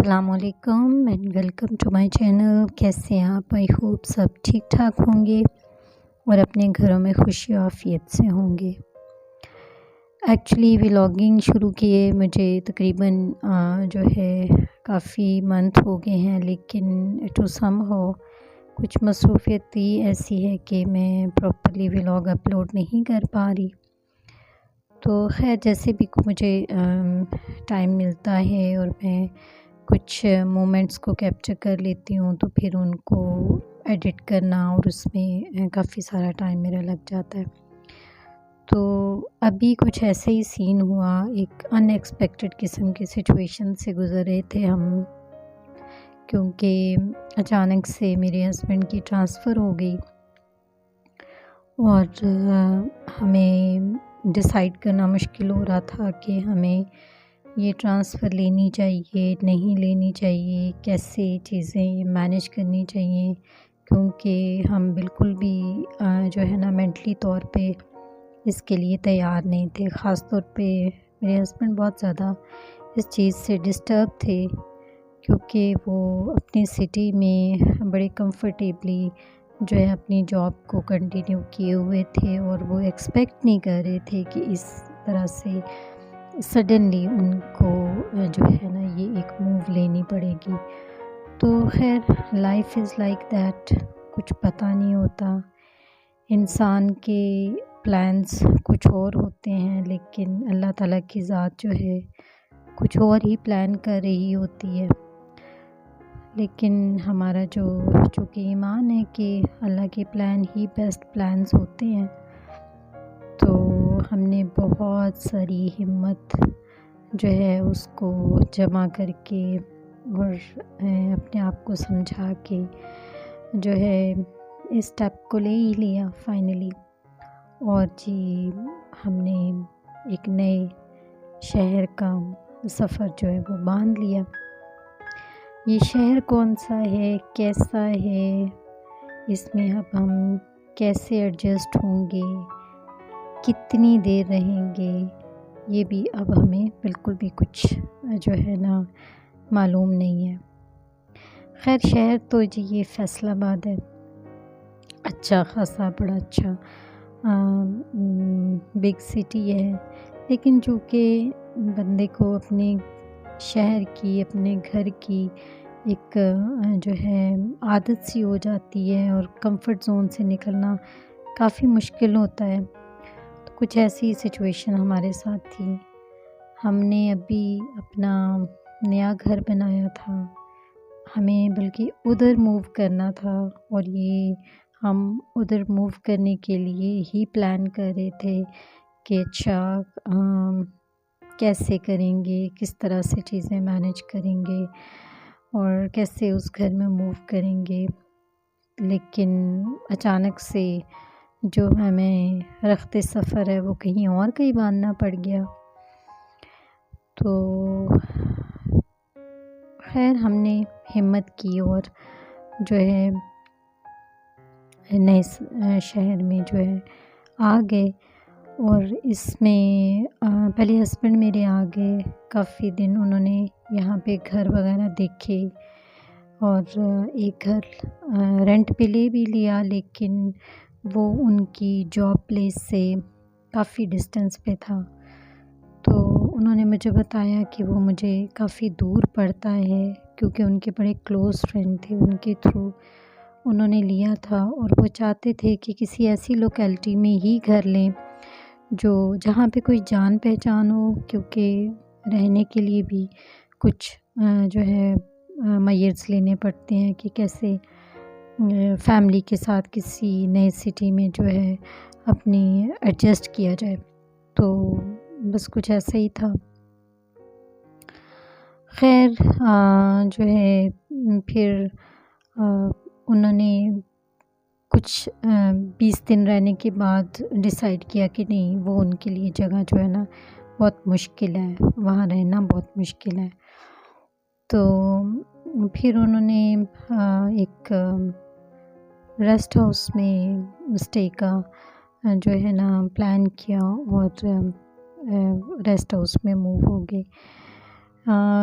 अस्सलामुअलैकुम and welcome to my channel. कैसे हैं आप? आई होप सब ठीक ठाक होंगे और अपने घरों में खुशी आफियत से होंगे। एक्चुअली व्लॉगिंग शुरू किए मुझे तकरीबन जो है काफ़ी मंथ हो गए हैं, लेकिन टू समहाउ कुछ मसरूफियत ऐसी है कि मैं प्रॉपर्ली व्लॉग अपलोड नहीं कर पा रही। तो खैर जैसे भी मुझे टाइम मिलता है और मैं कुछ मोमेंट्स को कैप्चर कर लेती हूँ, तो फिर उनको एडिट करना और उसमें काफ़ी सारा टाइम मेरा लग जाता है। तो अभी कुछ ऐसे ही सीन हुआ, एक अनएक्सपेक्टेड किस्म की सिचुएशन से गुज़र रहे थे हम, क्योंकि अचानक से मेरे हस्बैंड की ट्रांसफ़र हो गई और हमें डिसाइड करना मुश्किल हो रहा था कि हमें ये ट्रांसफ़र लेनी चाहिए, नहीं लेनी चाहिए, कैसे चीज़ें मैनेज करनी चाहिए, क्योंकि हम बिल्कुल भी जो है ना मेंटली तौर पे इसके लिए तैयार नहीं थे। ख़ास तौर पे मेरे हस्बैंड बहुत ज़्यादा इस चीज़ से डिस्टर्ब थे, क्योंकि वो अपनी सिटी में बड़े कंफर्टेबली जो है अपनी जॉब को कंटिन्यू किए हुए थे और वो एक्सपेक्ट नहीं कर रहे थे कि इस तरह से सडनली उनको जो है ना ये एक मूव लेनी पड़ेगी। तो खैर लाइफ इज़ लाइक दैट, कुछ पता नहीं होता। इंसान के प्लान्स कुछ और होते हैं, लेकिन अल्लाह ताला की ज़ात जो है कुछ और ही प्लान कर रही होती है। लेकिन हमारा चूँकि ईमान है कि अल्लाह के प्लान ही बेस्ट प्लान्स होते हैं, तो हमने बहुत सारी हिम्मत जो है उसको जमा करके और अपने आप को समझा के जो है इस स्टेप को ले ही लिया फाइनली। और जी हमने एक नए शहर का सफ़र जो है वो बांध लिया। ये शहर कौन सा है, कैसा है, इसमें अब हम कैसे एडजस्ट होंगे, कितनी देर रहेंगे, ये भी अब हमें बिल्कुल भी कुछ जो है ना मालूम नहीं है। खैर शहर तो जी ये फैसलाबाद है, अच्छा खासा बड़ा अच्छा बिग सिटी है, लेकिन चूँकि बंदे को अपने शहर की, अपने घर की एक जो है आदत सी हो जाती है और कंफर्ट ज़ोन से निकलना काफ़ी मुश्किल होता है। तो कुछ ऐसी सिचुएशन हमारे साथ थी। हमने अभी अपना नया घर बनाया था, हमें बल्कि उधर मूव करना था और ये हम उधर मूव करने के लिए ही प्लान कर रहे थे कि अच्छा कैसे करेंगे, किस तरह से चीज़ें मैनेज करेंगे और कैसे उस घर में मूव करेंगे। लेकिन अचानक से जो हमें रखते सफ़र है वो कहीं और कहीं बांधना पड़ गया। तो खैर हमने हिम्मत की और जो है नए शहर में जो है आ गए। और इसमें पहले हस्बैंड मेरे आ गए, काफ़ी दिन उन्होंने यहाँ पे घर वगैरह देखे और एक घर रेंट पे ले भी लिया, लेकिन वो उनकी जॉब प्लेस से काफ़ी डिस्टेंस पे था। तो उन्होंने मुझे बताया कि वो मुझे काफ़ी दूर पड़ता है, क्योंकि उनके बड़े क्लोज़ फ्रेंड थे, उनके थ्रू उन्होंने लिया था और वो चाहते थे कि किसी ऐसी लोकेलिटी में ही घर लें जहाँ पे कोई जान पहचान हो, क्योंकि रहने के लिए भी कुछ जो है मेजर्स लेने पड़ते हैं कि कैसे फैमिली के साथ किसी नए सिटी में जो है अपनी एडजस्ट किया जाए। तो बस कुछ ऐसा ही था। खैर जो है फिर उन्होंने कुछ 20 दिन रहने के बाद डिसाइड किया कि नहीं, वो उनके लिए जगह जो है ना बहुत मुश्किल है, वहाँ रहना बहुत मुश्किल है। तो फिर उन्होंने एक रेस्ट हाउस में स्टे का जो है ना प्लान किया और रेस्ट हाउस में मूव हो गए।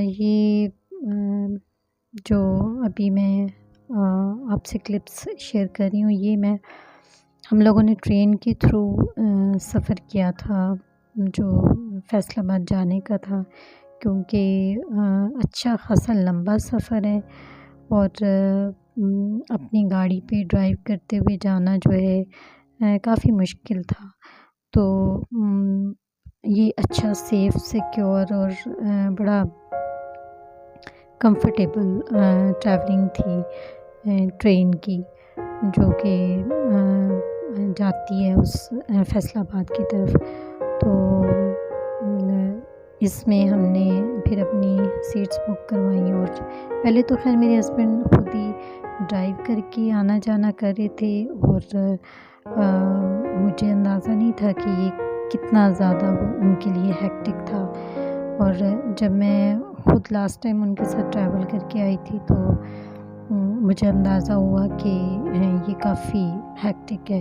ये जो अभी मैं आपसे क्लिप्स शेयर कर रही हूँ, ये मैं हम लोगों ने ट्रेन के थ्रू सफ़र किया था, जो फैसलाबाद जाने का था, क्योंकि अच्छा ख़ासा लंबा सफ़र है और अपनी गाड़ी पे ड्राइव करते हुए जाना जो है काफ़ी मुश्किल था। तो ये अच्छा सेफ़ सिक्योर और बड़ा कंफर्टेबल ट्रैवलिंग थी ट्रेन की, जो कि जाती है उस फैसलाबाद की तरफ। तो इसमें हमने फिर अपनी सीट्स बुक करवाई और पहले तो खैर मेरे हस्बैंड खुद ही ड्राइव करके आना जाना कर रहे थे और मुझे अंदाज़ा नहीं था कि ये कितना ज़्यादा उनके लिए हेक्टिक था। और जब मैं खुद लास्ट टाइम उनके साथ ट्रैवल करके आई थी तो मुझे अंदाज़ा हुआ कि ये काफ़ी हेक्टिक है।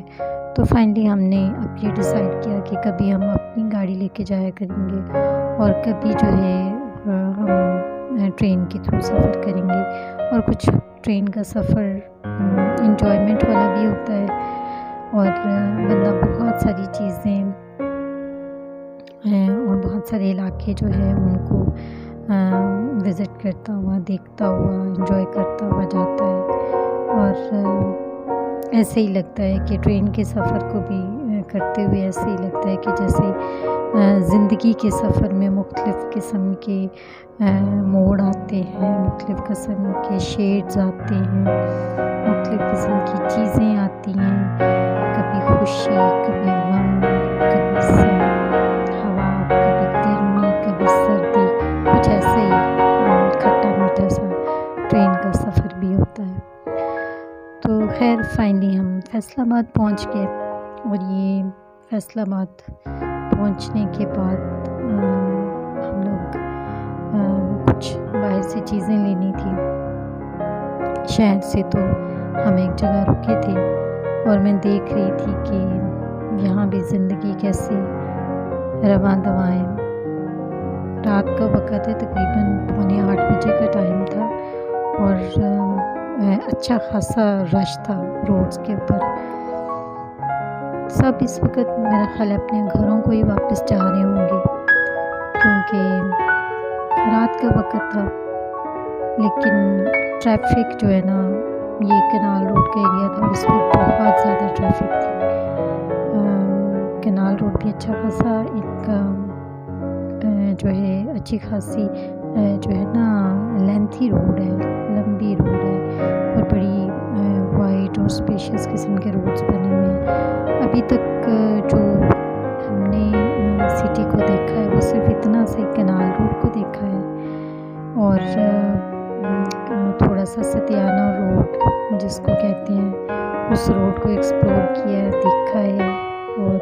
तो फाइनली हमने अब ये डिसाइड किया कि कभी हम अपनी गाड़ी लेके जाया करेंगे और कभी जो है हम ट्रेन के थ्रू सफ़र करेंगे। और कुछ ट्रेन का सफ़र इंजॉयमेंट वाला भी होता है और बंदा बहुत सारी चीज़ें और बहुत सारे इलाके जो है उनको विज़िट करता हुआ, देखता हुआ, एंजॉय करता हुआ जाता है। और ऐसे ही लगता है कि ट्रेन के सफ़र को भी करते हुए ऐसे ही लगता है कि जैसे ज़िंदगी के सफ़र में मुख्तलिफ़ किस्म के मोड़ आते हैं, मुख्तलिफ़ किस्म के शेड्स आते हैं, मुख्तलिफ़ किस्म की चीज़ें आती हैं, कभी खुशी, कभी गम, कभी हवा, कभी गर्मी, कभी सर्दी, कुछ ऐसे ही खट्टा मीठा सा ट्रेन का सफ़र भी होता है। तो खैर फाइनली हम फैसलाबाद पहुंच गए और ये फैसलाबाद पहुंचने के बाद हम लोग कुछ बाहर से चीज़ें लेनी थी शहर से, तो हम एक जगह रुके थे और मैं देख रही थी कि यहाँ भी ज़िंदगी कैसे रवां दवां है। रात का वक़्त है, तकरीबन 7:45 बजे का टाइम था और अच्छा खासा रश था रोड्स के ऊपर। सब इस वक्त मेरा ख्याल है अपने घरों को ही वापस जा रहे होंगे, क्योंकि रात का वक़्त था। लेकिन ट्रैफिक जो है ना, ये कनाल रोड का एरिया था, उस पर बहुत ज़्यादा ट्रैफिक थी। कनाल रोड भी अच्छा खासा एक जो है अच्छी खासी जो है ना लेंथी रोड है, लंबी रोड है और बड़ी वाइड और स्पेशियस किस्म के रोड्स बने हुए हैं। अभी तक जो हमने सिटी को देखा है वो सिर्फ इतना सा कनाल रोड को देखा है और थोड़ा सा सतियाना रोड जिसको कहते हैं, उस रोड को एक्सप्लोर किया है, देखा है। और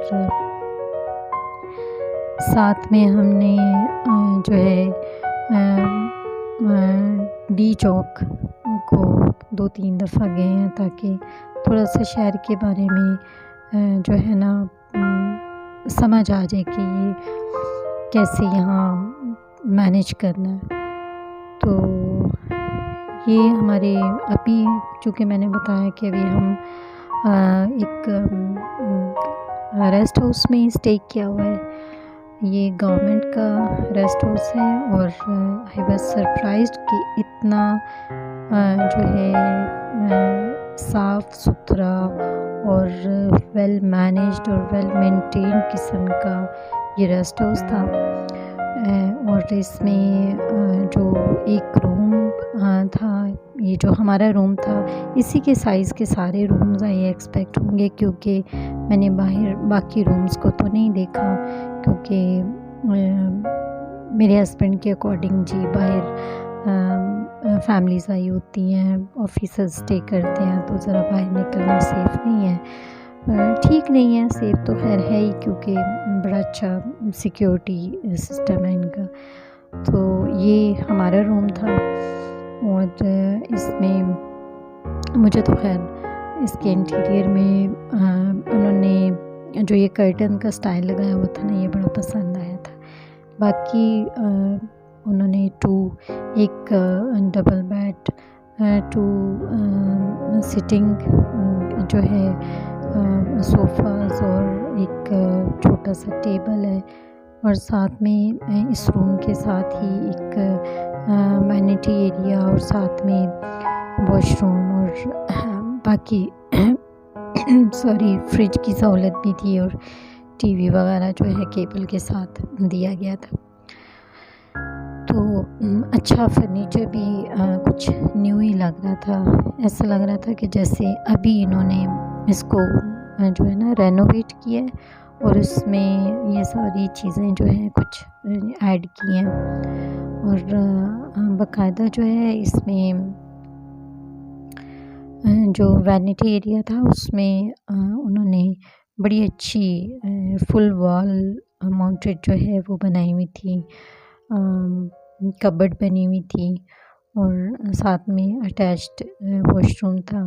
साथ में हमने जो है डी चौक को 2-3 दफ़ा गए हैं, ताकि थोड़ा सा शहर के बारे में जो है ना समझ आ जाए कि ये कैसे यहाँ मैनेज करना है। तो ये हमारे अभी, चूँकि मैंने बताया कि अभी हम एक रेस्ट हाउस में स्टे किया हुआ है। ये गवर्नमेंट का रेस्ट हाउस है और आई वाज सरप्राइज्ड कि इतना जो है साफ़ सुथरा और वेल मैनेज्ड और वेल मेंटेन किस्म का ये रेस्ट हाउस था। और इसमें जो एक रूम था, ये जो हमारा रूम था, इसी के साइज़ के सारे रूम्स आई एक्सपेक्ट होंगे, क्योंकि मैंने बाहर बाकी रूम्स को तो नहीं देखा, क्योंकि मेरे हस्बैंड के अकॉर्डिंग जी बाहर फैमिलीज़ आई होती हैं, ऑफिसर्स स्टे करते हैं, तो ज़रा बाहर निकलना सेफ़ नहीं है। ठीक नहीं है, सेफ़ तो खैर है ही, क्योंकि बड़ा अच्छा सिक्योरिटी सिस्टम है इनका। तो ये हमारा रूम था और इसमें मुझे तो खैर इसके इंटीरियर में उन्होंने जो ये कर्टन का स्टाइल लगाया हुआ था ना, ये बड़ा पसंद आया था। बाकी उन्होंने एक डबल बेड, 2 सिटिंग जो है सोफ़ाज़, और एक छोटा सा टेबल है, और साथ में इस रूम के साथ ही एक वैनिटी एरिया और साथ में वॉशरूम और बाकी सॉरी फ्रिज की सहूलत भी थी, और टीवी वगैरह जो है केबल के साथ दिया गया था। तो अच्छा फर्नीचर भी कुछ न्यू ही लग रहा था। ऐसा लग रहा था कि जैसे अभी इन्होंने इसको जो है ना रेनोवेट किया है, और उसमें ये सारी चीज़ें जो हैं कुछ ऐड की हैं, और बाकायदा जो है इसमें जो वैनिटी एरिया था उसमें उन्होंने बड़ी अच्छी फुल वॉल माउंटेड जो है वो बनाई हुई थी, कबर्ड बनी हुई थी, और साथ में अटैच्ड वॉशरूम था।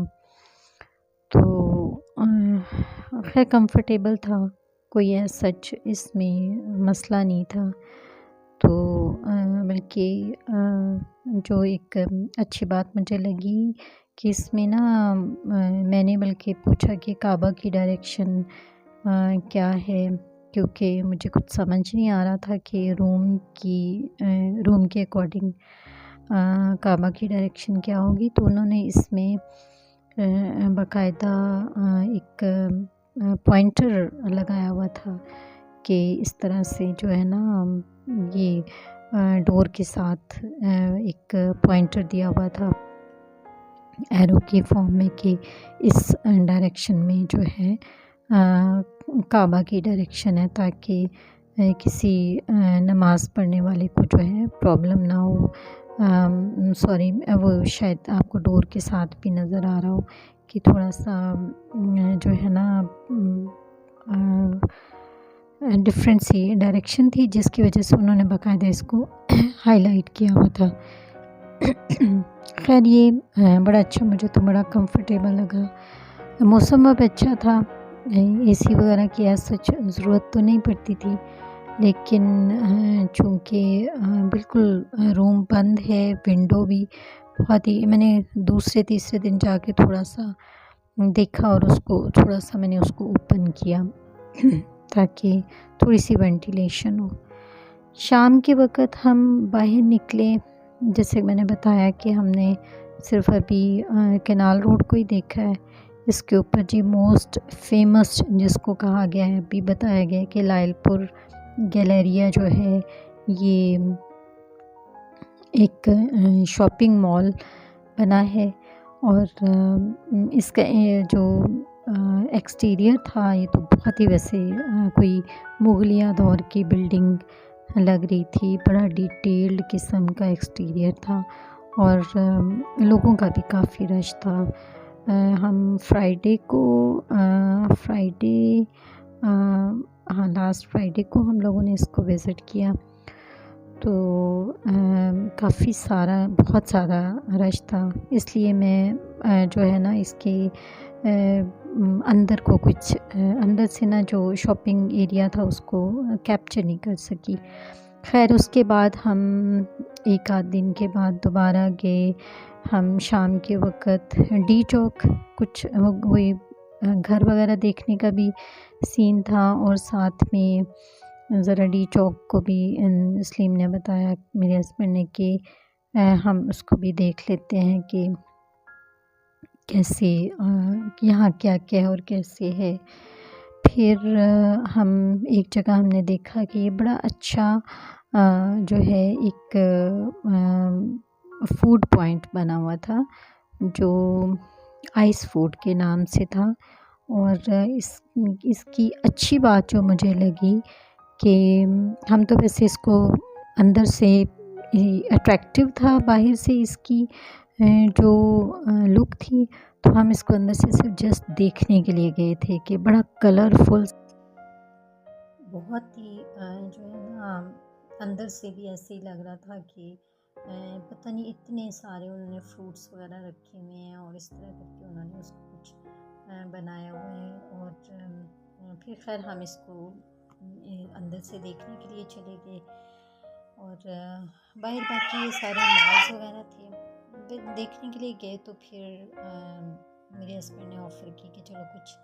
तो खैर कंफर्टेबल था, कोई ऐसा सच इसमें मसला नहीं था। तो बल्कि जो एक अच्छी बात मुझे लगी कि इसमें ना मैंने बल्कि पूछा कि काबा की डायरेक्शन क्या है, क्योंकि मुझे कुछ समझ नहीं आ रहा था कि रूम के अकॉर्डिंग काबा की डायरेक्शन क्या होगी। तो उन्होंने इसमें बाकायदा एक पॉइंटर लगाया हुआ था कि इस तरह से जो है ना ये डोर के साथ एक पॉइंटर दिया हुआ था एरो के फॉर्म में कि इस डायरेक्शन में जो है काबा की डायरेक्शन है, ताकि किसी नमाज़ पढ़ने वाले को जो है प्रॉब्लम ना हो। सॉरी, वो शायद आपको डोर के साथ भी नज़र आ रहा हो कि थोड़ा सा जो है ना डिफरेंट सी डायरेक्शन थी, जिसकी वजह से उन्होंने बाकायदा इसको हाईलाइट किया हुआ था। खैर ये बड़ा अच्छा, मुझे तो बड़ा कंफर्टेबल लगा। मौसम अब अच्छा था, एसी वगैरह की सच ज़रूरत तो नहीं पड़ती थी, लेकिन चूँकि बिल्कुल रूम बंद है, विंडो भी बहुत ही, मैंने दूसरे तीसरे दिन जाके थोड़ा सा देखा और उसको थोड़ा सा मैंने उसको ओपन किया ताकि थोड़ी सी वेंटिलेशन हो। शाम के वक़्त हम बाहर निकले, जैसे मैंने बताया कि हमने सिर्फ़ अभी कैनाल रोड को ही देखा है। इसके ऊपर जी मोस्ट फेमस जिसको कहा गया है, अभी बताया गया है कि लायलपुर गैलेरिया जो है ये एक शॉपिंग मॉल बना है, और इसका जो एक्सटीरियर था ये तो बहुत ही वैसे कोई मुगलिया दौर की बिल्डिंग लग रही थी। बड़ा डिटेल्ड किस्म का एक्सटीरियर था, और लोगों का भी काफ़ी रश था। हम हाँ लास्ट फ्राइडे को हम लोगों ने इसको विज़िट किया, तो काफ़ी सारा बहुत ज़्यादा रश था, इसलिए मैं जो है ना इसके अंदर को कुछ अंदर से ना जो शॉपिंग एरिया था उसको कैप्चर नहीं कर सकी। खैर उसके बाद हम एक आध दिन के बाद दोबारा गए। हम शाम के वक़्त डी चौक कुछ वही घर वगैरह देखने का भी सीन था, और साथ में ज़रा डी चौक को भी सलीम ने बताया मेरे हस्बैंड ने कि हम उसको भी देख लेते हैं कि कैसे यहाँ क्या-क्या है और कैसे है। फिर हम एक जगह हमने देखा कि ये बड़ा अच्छा जो है एक फूड पॉइंट बना हुआ था, जो आइस फूड के नाम से था। और इसकी अच्छी बात जो मुझे लगी कि हम तो वैसे इसको अंदर से अट्रैक्टिव था, बाहर से इसकी जो लुक थी, तो हम इसको अंदर से सिर्फ जस्ट देखने के लिए गए थे कि बड़ा कलरफुल, बहुत ही जो है ना अंदर से भी ऐसे ही लग रहा था कि पता नहीं इतने सारे उन्होंने फ्रूट्स वगैरह रखे हुए हैं, और इस तरह करके उन्होंने उसको कुछ बनाया हुआ है। और फिर खैर हम इसको अंदर से देखने के लिए चले गए। और बाहर बाकी ये सारे मॉल्स वगैरह थे। फिर देखने के लिए गए तो फिर मेरे हस्बैंड ने ऑफ़र की कि चलो कुछ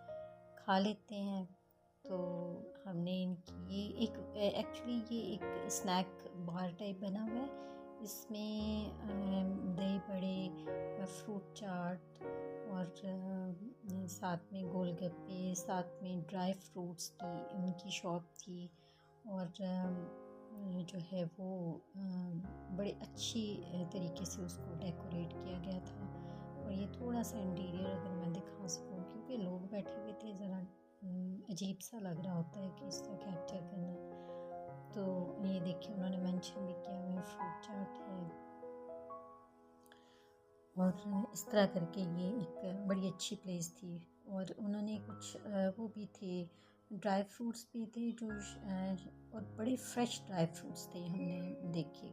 खा लेते हैं। तो हमने इनकी ये एक एक्चुअली ये एक स्नैक बार टाइप बना हुआ है। इसमें दही बड़े, फ्रूट चाट और साथ में गोलगप्पे, साथ में ड्राई फ्रूट्स की उनकी शॉप थी। और जो है वो बड़े अच्छी तरीके से उसको डेकोरेट किया गया था। और ये थोड़ा सा इंटीरियर अगर मैं दिखा सकूं, क्योंकि लोग बैठे हुए थे, ज़रा अजीब सा लग रहा होता है कि इसका कैप्चर करना। तो ये देखिए उन्होंने मेंशन भी किया हुआ है, फ्रूट चाट है। और इस तरह करके ये एक बड़ी अच्छी प्लेस थी। और उन्होंने कुछ वो भी थे, ड्राई फ्रूट्स भी थे जो और बड़े फ्रेश ड्राई फ्रूट्स थे हमने देखे।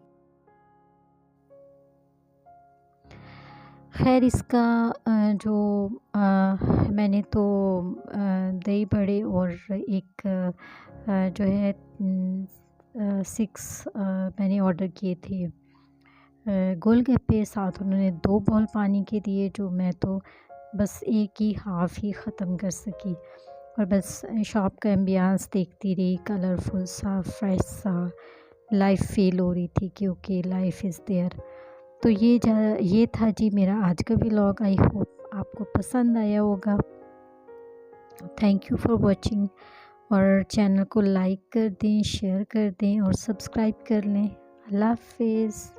खैर इसका जो मैंने तो दही बड़े और एक जो है 6 मैंने ऑर्डर किए थे गोलगप्पे। साथ उन्होंने 2 बॉल पानी के दिए, जो मैं तो बस एक ही हाफ़ ही ख़त्म कर सकी। और बस शॉप का एम्बियंस देखती रही, कलरफुल सा, फ्रेश सा, लाइफ फ़ील हो रही थी क्योंकि लाइफ इज़ देयर। तो ये था जी मेरा आज का व्लॉग। आई होप आपको पसंद आया होगा। Thank you for watching. और चैनल को लाइक कर दें, शेयर कर दें और सब्सक्राइब कर लें। अल्लाह हाफ़िज़।